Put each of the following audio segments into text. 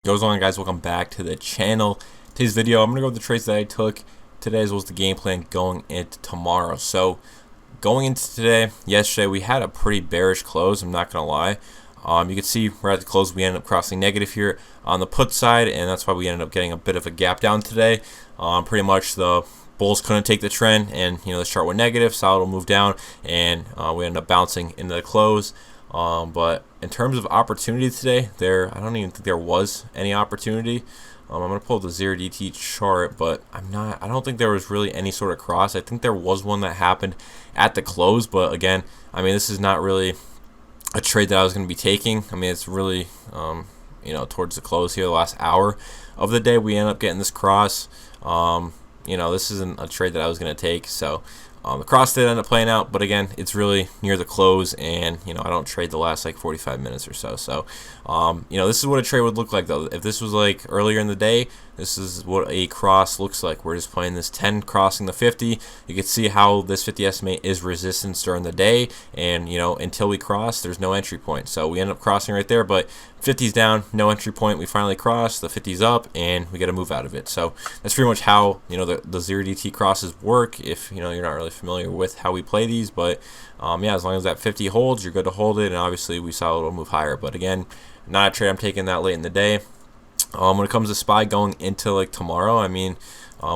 Goes on, guys, welcome back to the channel. Today's video, I'm gonna go over the trades that I took today as well as the game plan going into tomorrow. So going into today, yesterday we had a pretty bearish close, I'm not gonna lie. You can see right at the close we ended up crossing negative here on the put side, and that's why we ended up getting a bit of a gap down today. Pretty much the bulls couldn't take the trend, and the chart went negative, solid will move down, and we ended up bouncing into the close. But in terms of opportunity today, I don't even think there was any opportunity. I'm gonna pull the 0DT chart, but I don't think there was really any sort of cross. I think there was one that happened at the close, but again, I mean, this is not really a trade that I was gonna be taking. I mean, it's really towards the close here, the last hour of the day, we end up getting this cross. This isn't a trade that I was gonna take, so the cross did end up playing out, but again, it's really near the close, and I don't trade the last like 45 minutes or so. So this is what a trade would look like, though. If this was like earlier in the day, this is what a cross looks like. We're just playing this 10 crossing the 50. You can see how this 50 estimate is resistance during the day, and until we cross, there's no entry point. So we end up crossing right there, but 50's down, no entry point. We finally cross, the 50's up, and we got to move out of it. So that's pretty much how the 0DT crosses work. If you're not really familiar with how we play these, but yeah, as long as that 50 holds, you're good to hold it. And obviously we saw it'll move higher, but again, not a trade I'm taking that late in the day. When it comes to SPY going into like tomorrow, I mean,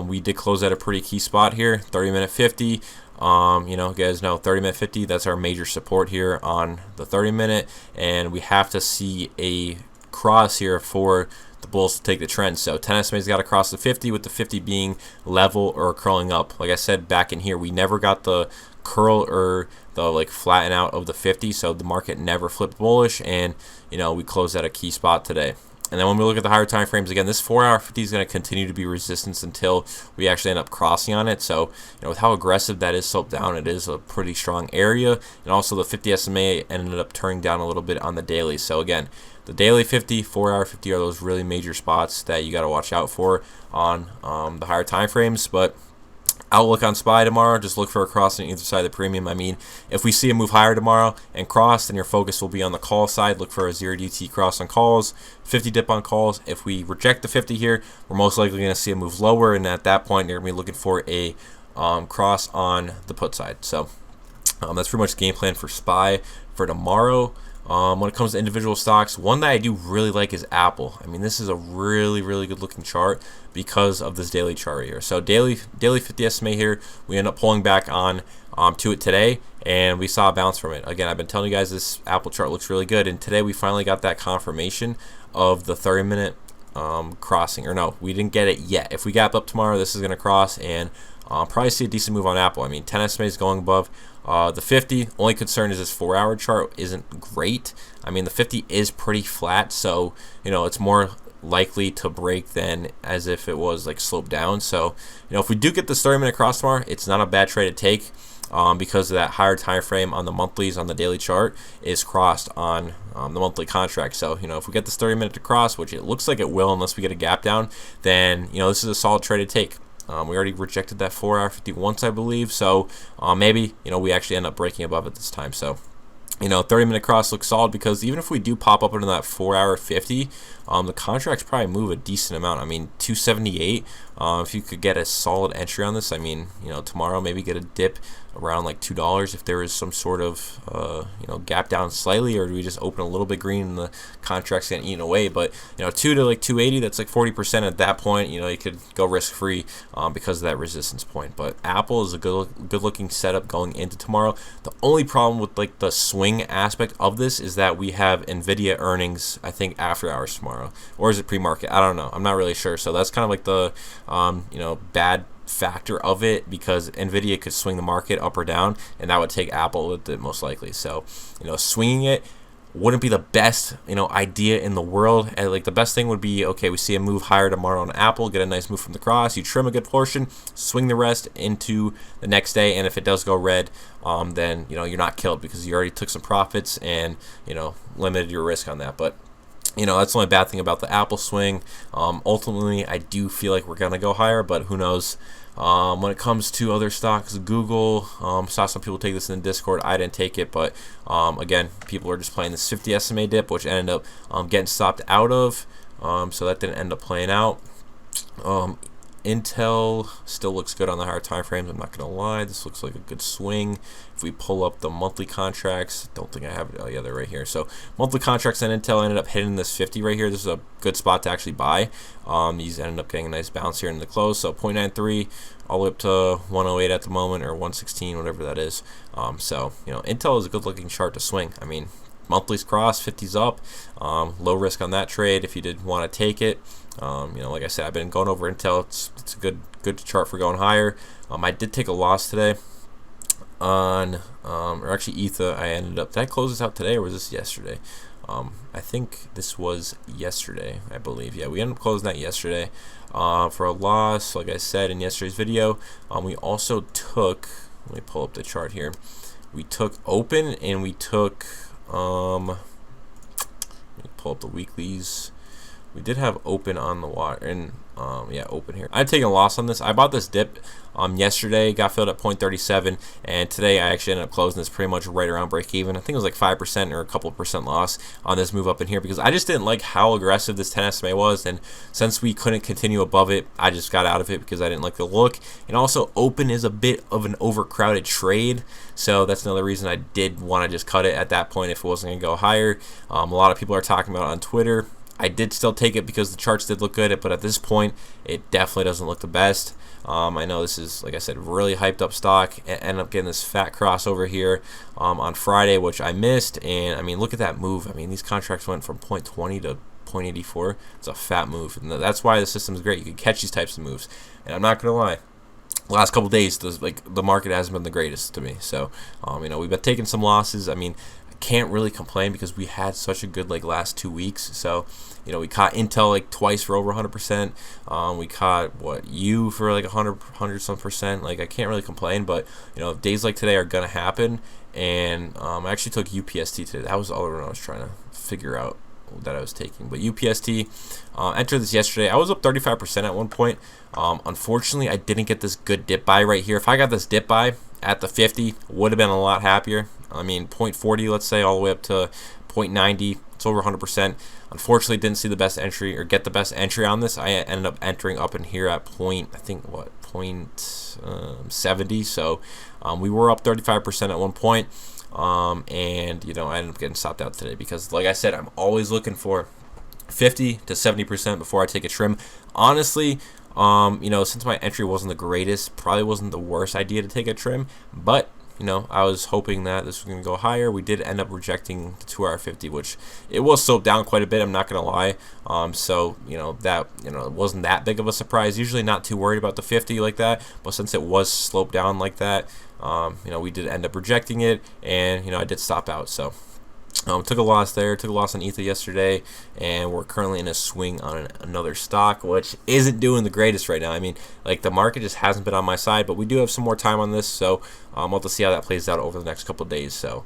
we did close at a pretty key spot here, 30-minute 50. You guys know 30-minute 50, that's our major support here on the 30-minute, and we have to see a cross here for the bulls to take the trend. So 10 estimates got to cross the 50, with the 50 being level or curling up. Like I said back in here, we never got the curl or the like flatten out of the 50, so the market never flipped bullish, and we closed at a key spot today. And then when we look at the higher time frames, again, this 4-hour 50 is going to continue to be resistance until we actually end up crossing on it. So, with how aggressive that is sloped down, it is a pretty strong area. And also the 50 SMA ended up turning down a little bit on the daily. So again, the daily 50, 4-hour 50 are those really major spots that you got to watch out for on the higher time frames. But outlook on SPY tomorrow, just look for a cross on either side of the premium. I mean, if we see a move higher tomorrow and cross, then your focus will be on the call side. Look for a 0DT cross on calls, 50 dip on calls. If we reject the 50 here, we're most likely going to see a move lower, and at that point, you're going to be looking for a cross on the put side. So that's pretty much the game plan for SPY for tomorrow. When it comes to individual stocks, one that I do really like is Apple. I mean, this is a really, really good looking chart because of this daily chart here. So daily 50 SMA here, we end up pulling back on to it today, and we saw a bounce from it. Again, I've been telling you guys this Apple chart looks really good, and today we finally got that confirmation of the 30-minute crossing. Or no, we didn't get it yet. If we gap up tomorrow, this is going to cross, and probably see a decent move on Apple. I mean, 10 SMA is going above the 50. Only concern is this 4-hour chart isn't great. I mean, the 50 is pretty flat, so it's more likely to break than as if it was like sloped down. So if we do get this 30-minute cross tomorrow, it's not a bad trade to take, because of that higher time frame on the monthlies on the daily chart is crossed on the monthly contract. So if we get this 30-minute to cross, which it looks like it will unless we get a gap down, then this is a solid trade to take. We already rejected that 4-hour 50 once, I believe, so maybe we actually end up breaking above it this time. So 30-minute cross looks solid, because even if we do pop up into that 4-hour 50, the contracts probably move a decent amount. I mean, 278. If you could get a solid entry on this, I mean, tomorrow maybe get a dip around like $2 if there is some sort of gap down slightly, or do we just open a little bit green and the contract's getting eaten away? But 2 to like 280, that's like 40% at that point. You could go risk free because of that resistance point. But Apple is a good looking setup going into tomorrow. The only problem with like the swing aspect of this is that we have Nvidia earnings, I think, after hours tomorrow, or is it pre-market? I don't know. I'm not really sure. So that's kind of like the bad factor of it, because Nvidia could swing the market up or down, and that would take Apple with it most likely. So swinging it wouldn't be the best idea in the world. And like the best thing would be, okay, we see a move higher tomorrow on Apple, get a nice move from the cross, you trim a good portion, swing the rest into the next day, and if it does go red, then you're not killed because you already took some profits and limited your risk on that. But that's the only bad thing about the Apple swing. Ultimately, I do feel like we're gonna go higher, but who knows? When it comes to other stocks, Google, saw some people take this in the Discord. I didn't take it, but again, people are just playing this 50 SMA dip, which ended up getting stopped out of. So that didn't end up playing out. Intel still looks good on the higher time frames. I'm not gonna lie, this looks like a good swing. If we pull up the monthly contracts, don't think I have it. Oh yeah, they're right here. So monthly contracts on Intel ended up hitting this 50 right here. This is a good spot to actually buy. These ended up getting a nice bounce here in the close. So 0.93 all the way up to 108 at the moment, or 116, whatever that is. So Intel is a good looking chart to swing. I mean, monthly's cross, 50's up. Low risk on that trade if you did want to take it. Like I said, I've been going over Intel. It's a good chart for going higher. I did take a loss today on, or actually ETHA. I ended up, did I close this out today or was this yesterday? I think this was yesterday, I believe. Yeah, we ended up closing that yesterday for a loss. Like I said in yesterday's video, we also took, let me pull up the chart here. We took open and we took, let me pull up the weeklies. We did have open on the water, and yeah, open here. I've taken a loss on this. I bought this dip yesterday, got filled at 0.37, and today I actually ended up closing this pretty much right around break even. I think it was like 5% or a couple of percent loss on this move up in here because I just didn't like how aggressive this 10 SMA was, and since we couldn't continue above it, I just got out of it because I didn't like the look. And also, open is a bit of an overcrowded trade, so that's another reason I did want to just cut it at that point if it wasn't going to go higher. A lot of people are talking about it on Twitter. I did still take it because the charts did look good, but at this point, it definitely doesn't look the best. I know this is, like I said, really hyped up stock. Ended up getting this fat crossover here on Friday, which I missed. And I mean, look at that move. I mean, these contracts went from 0.20 to 0.84. It's a fat move, and that's why the system is great. You can catch these types of moves. And I'm not gonna lie, last couple days, the market hasn't been the greatest to me. So, we've been taking some losses. I mean, can't really complain because we had such a good last 2 weeks. So we caught Intel twice for over 100%. We caught U for 100 some percent. I can't really complain, but days like today are gonna happen. And I actually took UPST today. That was all I was trying to figure out that I was taking. But UPST, entered this yesterday. I was up 35% at one point. Unfortunately, I didn't get this good dip buy right here. If I got this dip buy at the 50, would have been a lot happier. I mean, 0.40, let's say, all the way up to 0.90. It's over 100%. Unfortunately, didn't see the best entry or get the best entry on this. I ended up entering up in here at 0.70. So we were up 35% at one point. And I ended up getting stopped out today because, like I said, I'm always looking for 50 to 70% before I take a trim. Honestly, since my entry wasn't the greatest, probably wasn't the worst idea to take a trim, but I was hoping that this was going to go higher. We did end up rejecting the 2-hour 50, which it was sloped down quite a bit, I'm not going to lie. So, that, it wasn't that big of a surprise. Usually not too worried about the 50 like that, but since it was sloped down like that, we did end up rejecting it, and, I did stop out. So, took a loss there, took a loss on ETHA yesterday, and we're currently in a swing on another stock, which isn't doing the greatest right now. I mean, the market just hasn't been on my side, but we do have some more time on this, so we'll have to see how that plays out over the next couple of days. So,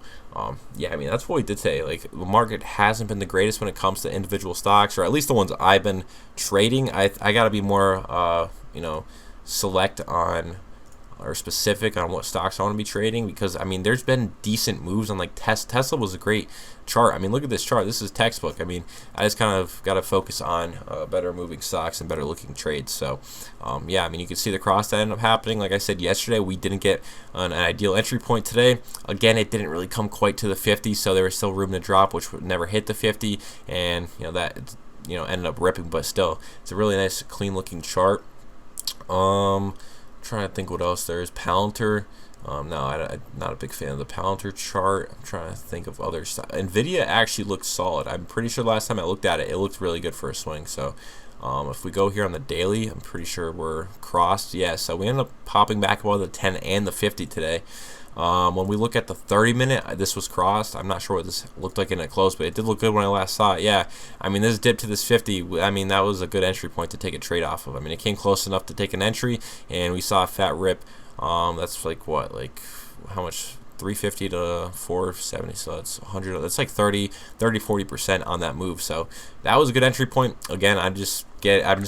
yeah, I mean, that's what we did today. The market hasn't been the greatest when it comes to individual stocks, or at least the ones I've been trading. I got to be more, select on or specific on what stocks I want to be trading, because I mean there's been decent moves on Tesla was a great chart. I mean, look at this chart. This is textbook. I mean, I just kind of got to focus on better moving stocks and better looking trades. So yeah, I mean, you can see the cross that ended up happening. Like I said yesterday, we didn't get an ideal entry point today. Again, it didn't really come quite to the 50, so there was still room to drop, which would never hit the 50, and that ended up ripping, but still it's a really nice clean looking chart. Trying to think what else there is. Palantir. No, I'm not a big fan of the Palantir chart. I'm trying to think of other stuff. Nvidia actually looked solid. I'm pretty sure last time I looked at it, it looked really good for a swing. So if we go here on the daily, I'm pretty sure we're crossed. Yeah, so we ended up popping back above the 10 and the 50 today. When we look at the 30-minute, this was crossed. I'm not sure what this looked like in it close, but it did look good when I last saw it. Yeah, I mean, this dip to this 50, I mean, that was a good entry point to take a trade off of. I mean, it came close enough to take an entry, and we saw a fat rip. That's like what, how much? 350 to 470, so that's 100. That's like 30-40% on that move. So that was a good entry point. Again, I'm just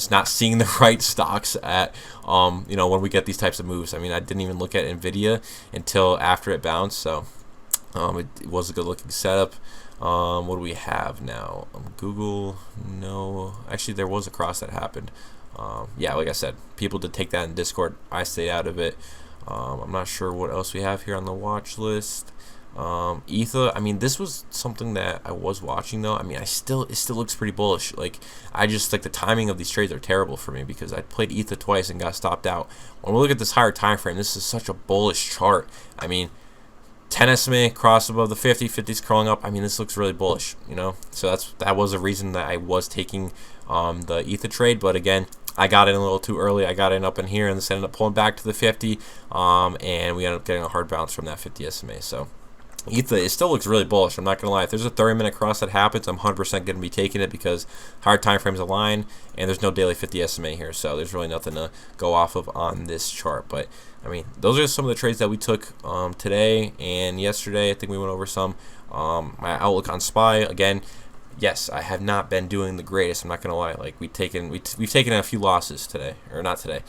not seeing the right stocks at when we get these types of moves. I mean, I didn't even look at Nvidia until after it bounced. So it was a good looking setup. What do we have now? Google, no. Actually, there was a cross that happened. Yeah, like I said, people did take that in Discord. I stayed out of it. I'm not sure what else we have here on the watch list. Ether, I mean, this was something that I was watching though. I mean, it still looks pretty bullish. Like, I just like the timing of these trades are terrible for me because I played Ether twice and got stopped out. When we look at this higher time frame, this is such a bullish chart. I mean, 10 SMA cross above the 50, 50's crawling up. I mean, this looks really bullish, you know. So that was a reason that I was taking the Ether trade, but again, I got in a little too early. I got in up in here and this ended up pulling back to the 50, and we ended up getting a hard bounce from that 50 SMA. So Ether, it still looks really bullish. I'm not going to lie. If there's a 30-minute cross that happens, I'm 100% going to be taking it because higher time frames align, and there's no daily 50 SMA here, so there's really nothing to go off of on this chart. But, I mean, those are some of the trades that we took today and yesterday. I think we went over some. My outlook on SPY, again, yes, I have not been doing the greatest. I'm not gonna lie. Like we've taken a few losses today, or not today.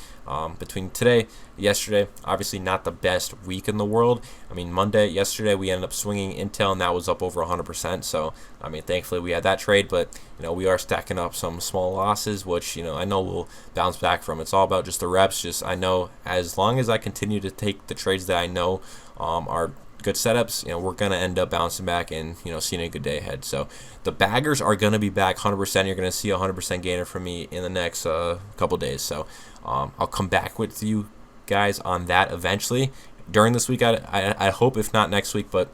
Between today, yesterday, obviously not the best week in the world. I mean, yesterday we ended up swinging Intel, and that was up over 100%. So I mean, thankfully we had that trade, but you know we are stacking up some small losses, which you know I know we'll bounce back from. It's all about just the reps. Just I know as long as I continue to take the trades that I know are good setups, you know, we're going to end up bouncing back and, you know, seeing a good day ahead. So the baggers are going to be back 100%. You're going to see a 100% gainer from me in the next couple days. So I'll come back with you guys on that eventually during this week. I hope, if not next week, but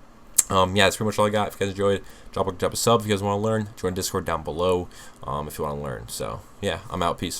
yeah, that's pretty much all I got. If you guys enjoyed, drop a sub. If you guys want to learn, join Discord down below if you want to learn. So yeah, I'm out. Peace.